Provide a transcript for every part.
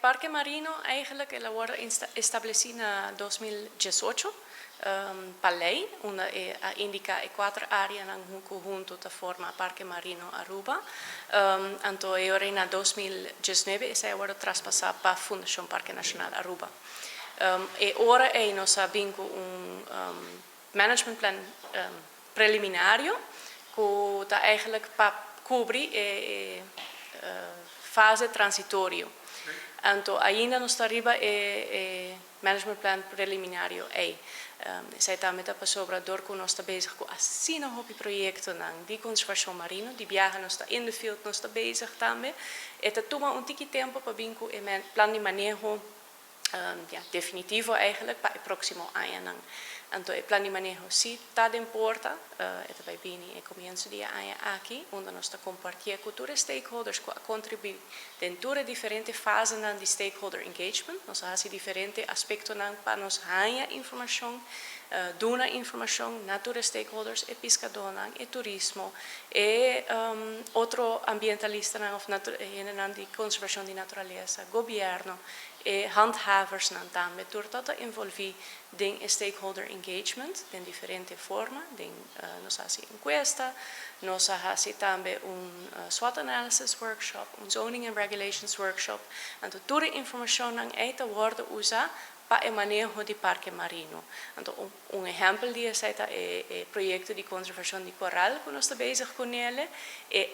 Parque Marino eigenlijk elaborado establecido en 2018 para lei, indica 4 áreas en un conjunto de forma Parque Marino Aruba. Anto ahora en 2019 se ha traspasado para Fundación Parque Nacional Aruba. E ora nos vinco management plan preliminario que eigenlijk para cobrir fase transitorio. Anto ainda não está arriba management plan preliminario zij também está sobrador que nós está bezig com assina hobby projecten de conservação marino, die viagen nós está in the field nós está bezig também. Eta toma tiki tempo para vinco plan de manejo definitivo eigenlijk para o próximo año. Então, o plano de manejo sim está de importa. Vai vir no começo do ano aqui, onde nós estamos compartilhando com os stakeholders, que contribuem dentro de diferentes fases de stakeholder engagement. Nós temos diferentes aspectos para nós ganhar informação, dar informação para os stakeholders, e pescador, e turismo, e outro ambientalista de conservação de natureza, governo, e handhavers também, todo envolvido em stakeholder engagement, de diferentes formas, nós fazemos encuesta, nós fazemos também SWOT analysis workshop, zoning and regulations workshop, então toda a informação é usada para o manejo do parque marino. Então, exemplo disso é o projeto de conservação de coral que nós estamos bezig com ele, e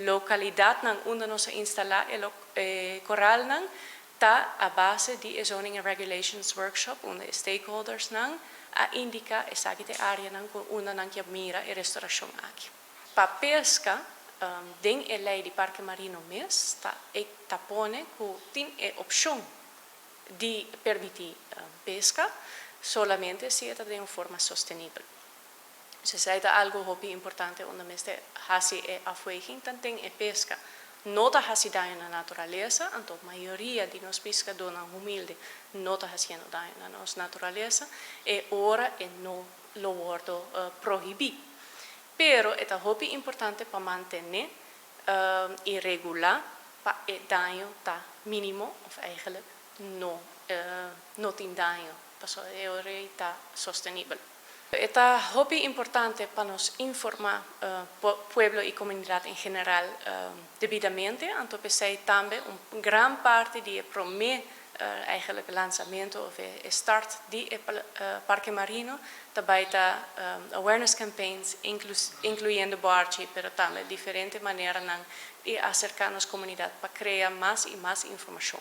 localidade onde nós instalamos o coral está a base de zoning and regulations workshop, onde stakeholders indica essa área onde nós mira a restauração aqui. Para pesca, dentro da lei de parque marino está pone que tem a opção de permitir pesca solamente se é de uma forma sustentável. Se é algo muito importante onde nós fazemos a afweging, então tem a pesca. Não está fazendo dano na natureza, então a maioria de nós pescadores humildes não está fazendo dano na nossa natureza, e ora não lo wordo proibido. Pero é muito importante para manter e regular para o dano está mínimo, ou eigenlijk não tem dano, para está sustentável. É muito importante para nos informar pueblo e comunidade em geral devidamente, então pensei também grande parte de promover eigenlijk lançamento ou start de Parque Marino, também está awareness campaigns, incluindo barge, mas também diferentes maneiras de acercar a comunidade para criar mais e mais informação.